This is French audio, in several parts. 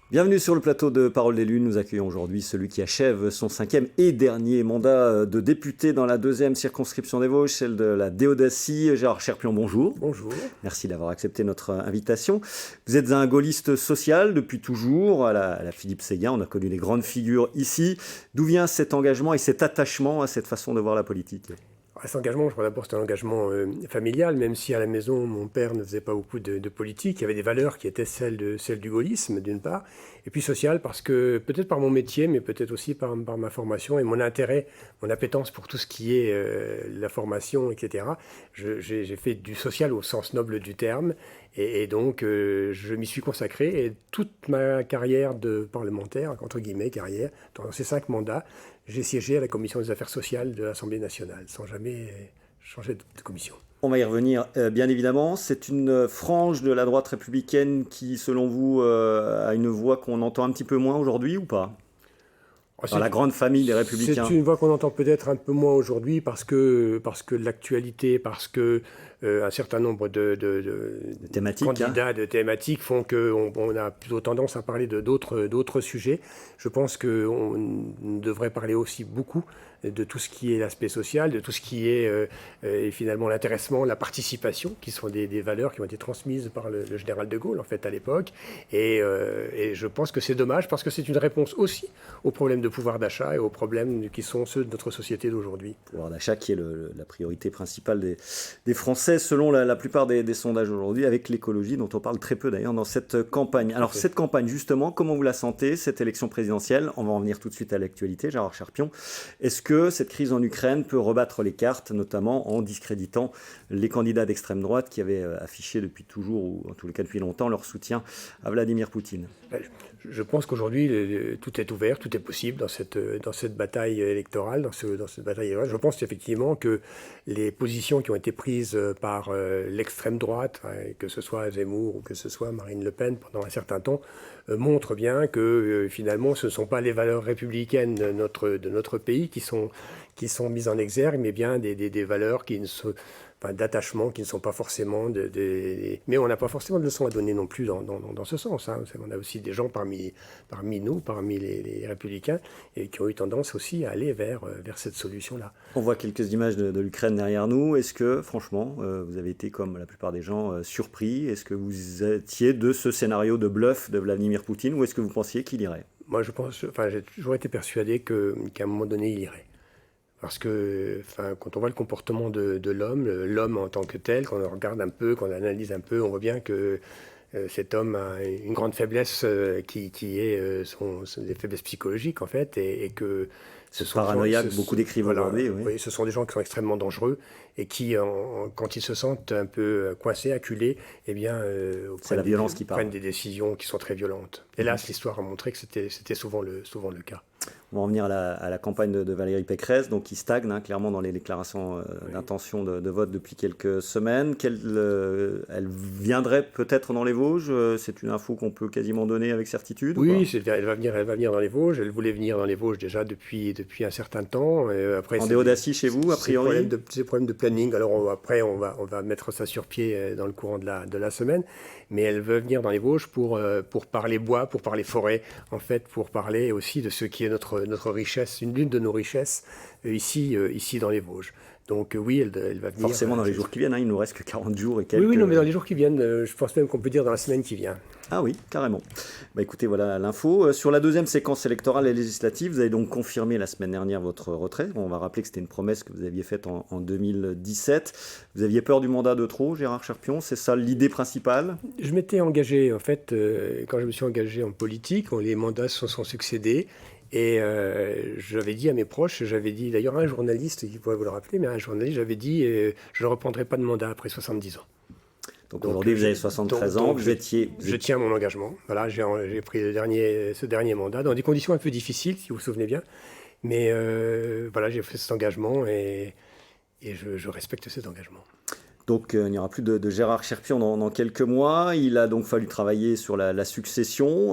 Bienvenue sur le plateau de Parole des Lunes. Nous accueillons aujourd'hui celui qui achève son 5e et dernier mandat de député dans la 2e circonscription des Vosges, celle de la Déodacie. Gérard Cherpion, bonjour. Bonjour. Merci d'avoir accepté notre invitation. Vous êtes un gaulliste social depuis toujours, à la Philippe Séguin. On a connu des grandes figures ici. D'où vient cet engagement et cet attachement à cette façon de voir la politique ? Cet engagement, je crois d'abord, c'est un engagement familial, même si à la maison, mon père ne faisait pas beaucoup de politique. Il y avait des valeurs qui étaient celles du gaullisme, d'une part, et puis social, parce que peut-être par mon métier, mais peut-être aussi par ma formation et mon intérêt, mon appétence pour tout ce qui est la formation, etc. J'ai fait du social au sens noble du terme, et donc je m'y suis consacré, et toute ma carrière de parlementaire, entre guillemets, carrière, dans ces 5 mandats, j'ai siégé à la commission des affaires sociales de l'Assemblée nationale, sans jamais changer de commission. On va y revenir, bien évidemment. C'est une frange de la droite républicaine qui, selon vous, a une voix qu'on entend un petit peu moins aujourd'hui ou pas ? Dans la grande famille des Républicains. C'est une voix qu'on entend peut-être un peu moins aujourd'hui parce que l'actualité, parce que un certain nombre de thématiques, candidats, de thématiques font qu'on a plutôt tendance à parler d'autres sujets. Je pense qu'on devrait parler aussi beaucoup de tout ce qui est l'aspect social, de tout ce qui est finalement l'intéressement, la participation, qui sont des valeurs qui ont été transmises par le général de Gaulle en fait à l'époque. Et je pense que c'est dommage parce que c'est une réponse aussi aux problèmes de pouvoir d'achat et aux problèmes qui sont ceux de notre société d'aujourd'hui. Pouvoir d'achat qui est la priorité principale des Français selon la plupart des sondages aujourd'hui, avec l'écologie dont on parle très peu d'ailleurs dans cette campagne. Alors cette campagne justement, comment vous la sentez, cette élection présidentielle ? On va en venir tout de suite à l'actualité, Gérard Cherpion. Est-ce que cette crise en Ukraine peut rebattre les cartes, notamment en discréditant les candidats d'extrême droite qui avaient affiché depuis toujours, ou en tous les cas depuis longtemps, leur soutien à Vladimir Poutine ? Je pense qu'aujourd'hui, tout est ouvert, tout est possible dans cette bataille électorale, dans cette bataille électorale. Je pense effectivement que les positions qui ont été prises par l'extrême droite, que ce soit Zemmour ou que ce soit Marine Le Pen pendant un certain temps, montrent bien que finalement ce ne sont pas les valeurs républicaines de notre pays qui sont mises en exergue, mais bien des valeurs qui ne sont d'attachement qui ne sont pas forcément mais on n'a pas forcément de leçons à donner non plus dans ce sens. On a aussi des gens parmi nous, parmi les républicains, et qui ont eu tendance aussi à aller vers cette solution-là. On voit quelques images de l'Ukraine derrière nous. Est-ce que, franchement, vous avez été, comme la plupart des gens, surpris ? Est-ce que vous étiez de ce scénario de bluff de Vladimir Poutine, ou est-ce que vous pensiez qu'il irait ? Moi, j'ai toujours été persuadé qu'à un moment donné, il irait. Parce que quand on voit le comportement de l'homme en tant que tel, quand on regarde un peu, quand on analyse un peu, on voit bien que cet homme a une grande faiblesse qui est des faiblesses psychologiques en fait, et que ce sont paranoïaque, beaucoup d'écrivent aujourd'hui. Oui, ce sont des gens qui sont extrêmement dangereux et qui, quand ils se sentent un peu coincés, acculés, eh bien, c'est la violence qui parle. Prennent des décisions qui sont très violentes. Hélas, l'histoire a montré que c'était souvent le cas. On va en venir à la campagne de Valérie Pécresse, donc qui stagne clairement dans les déclarations d'intention de vote depuis quelques semaines. Elle viendrait peut-être dans les Vosges. C'est une info qu'on peut quasiment donner avec certitude. Oui, elle va venir dans les Vosges. Elle voulait venir dans les Vosges déjà depuis un certain temps. Après, en Déodacie chez vous, a priori. C'est problème de planning. Alors après, on va mettre ça sur pied dans le courant de la semaine. Mais elle veut venir dans les Vosges pour parler bois, pour parler forêt, en fait, pour parler aussi de ce qui est notre richesse, l'une de nos richesses ici dans les Vosges. Donc oui, elle va venir. Forcément dans les jours qui viennent, il nous reste que 40 jours et quelques... Oui, non, mais dans les jours qui viennent, je pense même qu'on peut dire dans la semaine qui vient. Ah oui, carrément. Écoutez, voilà l'info. Sur la deuxième séquence électorale et législative, vous avez donc confirmé la semaine dernière votre retrait. On va rappeler que c'était une promesse que vous aviez faite en 2017. Vous aviez peur du mandat de trop, Gérard Cherpion, c'est ça l'idée principale ? Je m'étais engagé, en fait, quand je me suis engagé en politique, les mandats se sont succédés. Et j'avais dit à mes proches, j'avais dit d'ailleurs à un journaliste, qui pourrait vous le rappeler, mais à un journaliste, j'avais dit je ne reprendrai pas de mandat après 70 ans. Donc aujourd'hui, vous avez 73 ans, vous étiez... Je tiens mon engagement. Voilà, j'ai pris ce dernier mandat dans des conditions un peu difficiles, si vous vous souvenez bien. Mais voilà, j'ai fait cet engagement et je respecte cet engagement. Donc il n'y aura plus de Gérard Cherpion dans quelques mois. Il a donc fallu travailler sur la succession.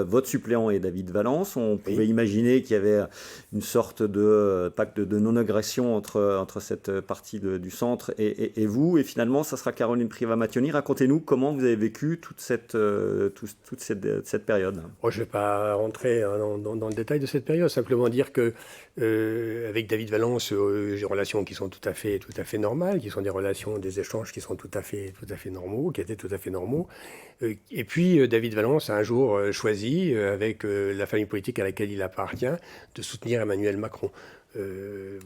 Votre suppléant est David Valence. On pouvait imaginer qu'il y avait une sorte de pacte de non-agression entre cette partie du centre et vous. Et finalement, ça sera Caroline Privat-Mattioni. Racontez-nous comment vous avez vécu toute cette période. Je ne vais pas rentrer dans le détail de cette période, simplement dire que avec David Valence, j'ai des relations qui sont tout à fait normales, qui sont des relations, des échanges qui sont tout à fait normaux, qui étaient tout à fait normaux. Et puis David Valence a un jour choisi, avec la famille politique à laquelle il appartient, de soutenir Emmanuel Macron.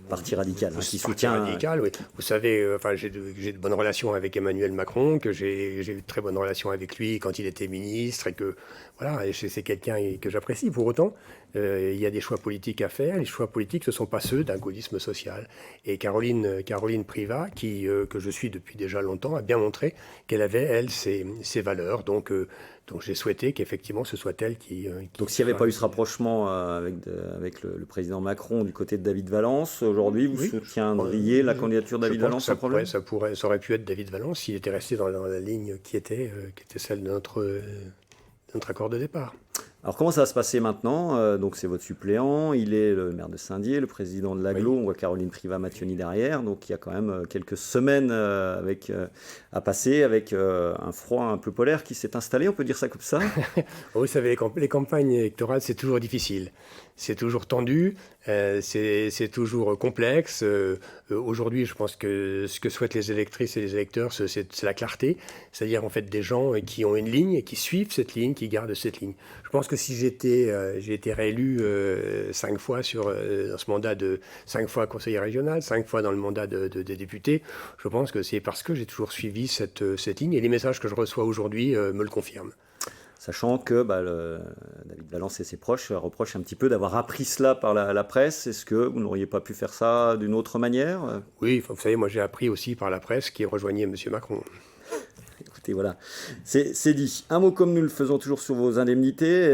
Parti radical, qui soutient. Parti radical, oui. Vous savez, j'ai de bonnes relations avec Emmanuel Macron, que j'ai eu de très bonnes relations avec lui quand il était ministre, et que voilà, c'est quelqu'un que j'apprécie. Pour autant, il y a des choix politiques à faire. Les choix politiques, ce ne sont pas ceux d'un gaullisme social. Et Caroline Privat, que je suis depuis déjà longtemps, a bien montré qu'elle avait, elle, ses valeurs. Donc j'ai souhaité qu'effectivement ce soit elle qui donc s'il n'y avait pas eu ce rapprochement avec le président Macron du côté de David Valence, aujourd'hui vous soutiendriez la candidature de David Valence sans problème ? Ça aurait pu être David Valence s'il était resté dans la ligne qui était celle de notre accord de départ. Alors comment ça va se passer maintenant ? Donc c'est votre suppléant, il est le maire de Saint-Dié, le président de l'Aglo, on voit Caroline Privat-Mattioni derrière, donc il y a quand même quelques semaines à passer avec un froid un peu polaire qui s'est installé, on peut dire ça comme ça ? Vous savez, les campagnes électorales, c'est toujours difficile. C'est toujours tendu, c'est toujours complexe. Aujourd'hui, je pense que ce que souhaitent les électrices et les électeurs, c'est la clarté. C'est-à-dire, en fait, des gens qui ont une ligne et qui suivent cette ligne, qui gardent cette ligne. Je pense que si j'ai été réélu 5 fois dans ce mandat 5 fois conseiller régional, 5 fois dans le mandat de député, je pense que c'est parce que j'ai toujours suivi cette ligne. Et les messages que je reçois aujourd'hui me le confirment. Sachant que David Valence et ses proches reprochent un petit peu d'avoir appris cela par la presse. Est-ce que vous n'auriez pas pu faire ça d'une autre manière ? Oui, vous savez, moi j'ai appris aussi par la presse qui rejoignait M. Macron. Écoutez, voilà, c'est dit. Un mot comme nous le faisons toujours sur vos indemnités,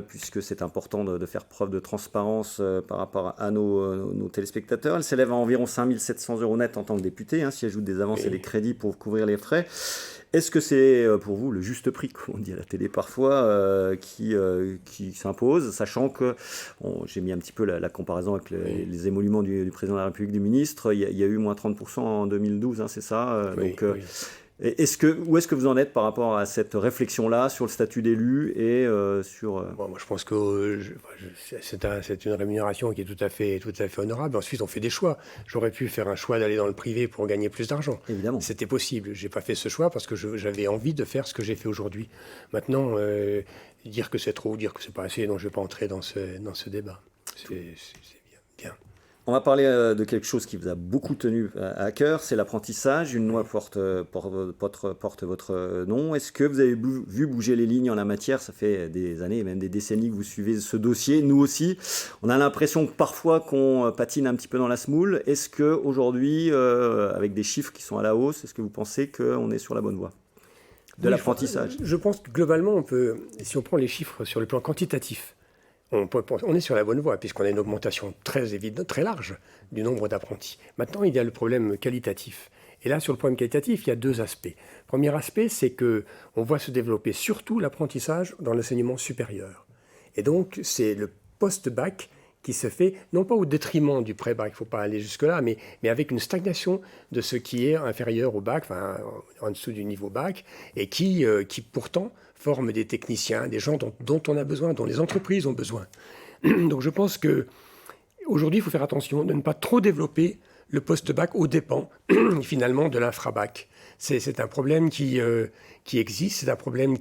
puisque c'est important de faire preuve de transparence par rapport à nos téléspectateurs. Elle s'élève à environ 5 700 € net en tant que député, s'y ajoutent des avances et des crédits pour couvrir les frais. Est-ce que c'est pour vous le juste prix, comme on dit à la télé parfois, qui s'impose, sachant que, j'ai mis un petit peu la comparaison avec les émoluments du président de la République, du ministre, il y a eu moins 30% en 2012, c'est ça oui. Où est-ce que vous en êtes par rapport à cette réflexion-là sur le statut d'élu et sur... Moi, je pense que c'est une rémunération qui est tout à fait honorable. Ensuite, on fait des choix. J'aurais pu faire un choix d'aller dans le privé pour gagner plus d'argent. Évidemment. C'était possible. Je n'ai pas fait ce choix parce que j'avais envie de faire ce que j'ai fait aujourd'hui. Maintenant, dire que c'est trop ou dire que c'est pas assez, non, je ne vais pas entrer dans ce débat. C'est bien. On va parler de quelque chose qui vous a beaucoup tenu à cœur, c'est l'apprentissage. Une loi porte votre nom. Est-ce que vous avez vu bouger les lignes en la matière ? Ça fait des années, même des décennies que vous suivez ce dossier. Nous aussi, on a l'impression que parfois qu'on patine un petit peu dans la semoule. Est-ce qu'aujourd'hui, avec des chiffres qui sont à la hausse, est-ce que vous pensez qu'on est sur la bonne voie de l'apprentissage ? Je pense que globalement, si on prend les chiffres sur le plan quantitatif, on est sur la bonne voie, puisqu'on a une augmentation très évidente, très large du nombre d'apprentis. Maintenant, il y a le problème qualitatif. Et là, sur le problème qualitatif, il y a 2 aspects. Le premier aspect, c'est qu'on voit se développer surtout l'apprentissage dans l'enseignement supérieur. Et donc, c'est le post-bac qui se fait, non pas au détriment du pré-bac, il ne faut pas aller jusque-là, mais avec une stagnation de ce qui est inférieur au bac, enfin, en dessous du niveau bac, et qui pourtant forment des techniciens, des gens dont on a besoin, dont les entreprises ont besoin. Donc je pense qu'aujourd'hui, il faut faire attention de ne pas trop développer le post-bac aux dépens, finalement, de l'infra-bac. C'est un problème qui existe, c'est un problème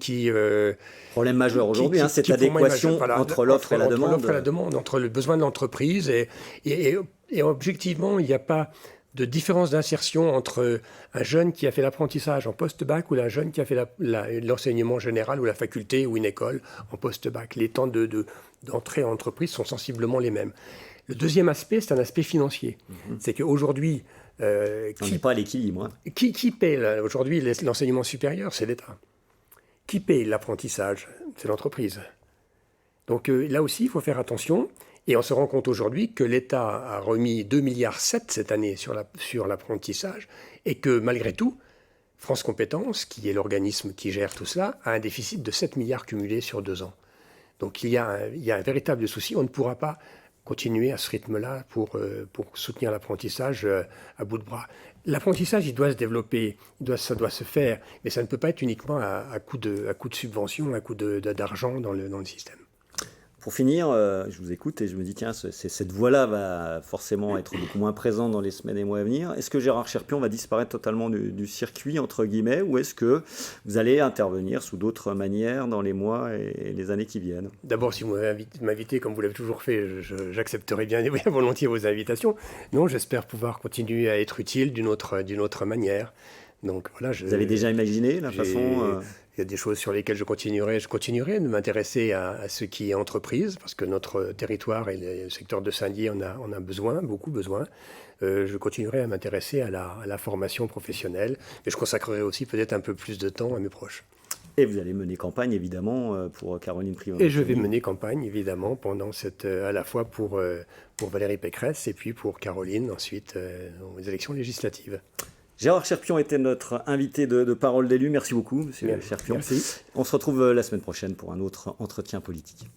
problème majeur aujourd'hui, cette adéquation entre l'offre et la demande. Entre l'offre et la demande, entre le besoin de l'entreprise et objectivement, il n'y a pas de différence d'insertion entre un jeune qui a fait l'apprentissage en post-bac ou un jeune qui a fait l'enseignement général ou la faculté ou une école en post-bac. Les temps d'entrée en entreprise sont sensiblement les mêmes. Le deuxième aspect, c'est un aspect financier. C'est qu'aujourd'hui... on n'est pas à l'équilibre. Qui paie aujourd'hui l'enseignement supérieur ? C'est l'État. Qui paie l'apprentissage ? C'est l'entreprise. Donc là aussi, il faut faire attention. Et on se rend compte aujourd'hui que l'État a remis 2,7 milliards cette année sur l'apprentissage et que malgré tout, France Compétences, qui est l'organisme qui gère tout cela, a un déficit de 7 milliards cumulés sur 2 ans. Donc il y a un véritable souci. On ne pourra pas continuer à ce rythme-là pour soutenir l'apprentissage à bout de bras. L'apprentissage, il doit se développer, ça doit se faire, mais ça ne peut pas être uniquement à coup de subvention, à coup d'argent dans le système. Pour finir, je vous écoute et je me dis, tiens, cette voie-là va forcément être beaucoup moins présente dans les semaines et mois à venir. Est-ce que Gérard Cherpion va disparaître totalement du circuit, entre guillemets, ou est-ce que vous allez intervenir sous d'autres manières dans les mois et les années qui viennent? D'abord, si vous m'invitez, comme vous l'avez toujours fait, j'accepterai bien volontiers vos invitations. Non, j'espère pouvoir continuer à être utile d'une autre manière. Donc, voilà, vous avez déjà imaginé la façon Il y a des choses sur lesquelles je continuerai de m'intéresser à ce qui est entreprise, parce que notre territoire et le secteur de Saint-Dié en a besoin, beaucoup besoin. Je continuerai à m'intéresser à la formation professionnelle, et je consacrerai aussi peut-être un peu plus de temps à mes proches. Et vous allez mener campagne, évidemment, pour Caroline Privas. Et je vais mener campagne, évidemment, pendant à la fois pour Valérie Pécresse et puis pour Caroline, ensuite, aux élections législatives. Gérard Cherpion était notre invité de Parole d'élu. Merci beaucoup, monsieur Cherpion. Merci. On se retrouve la semaine prochaine pour un autre entretien politique.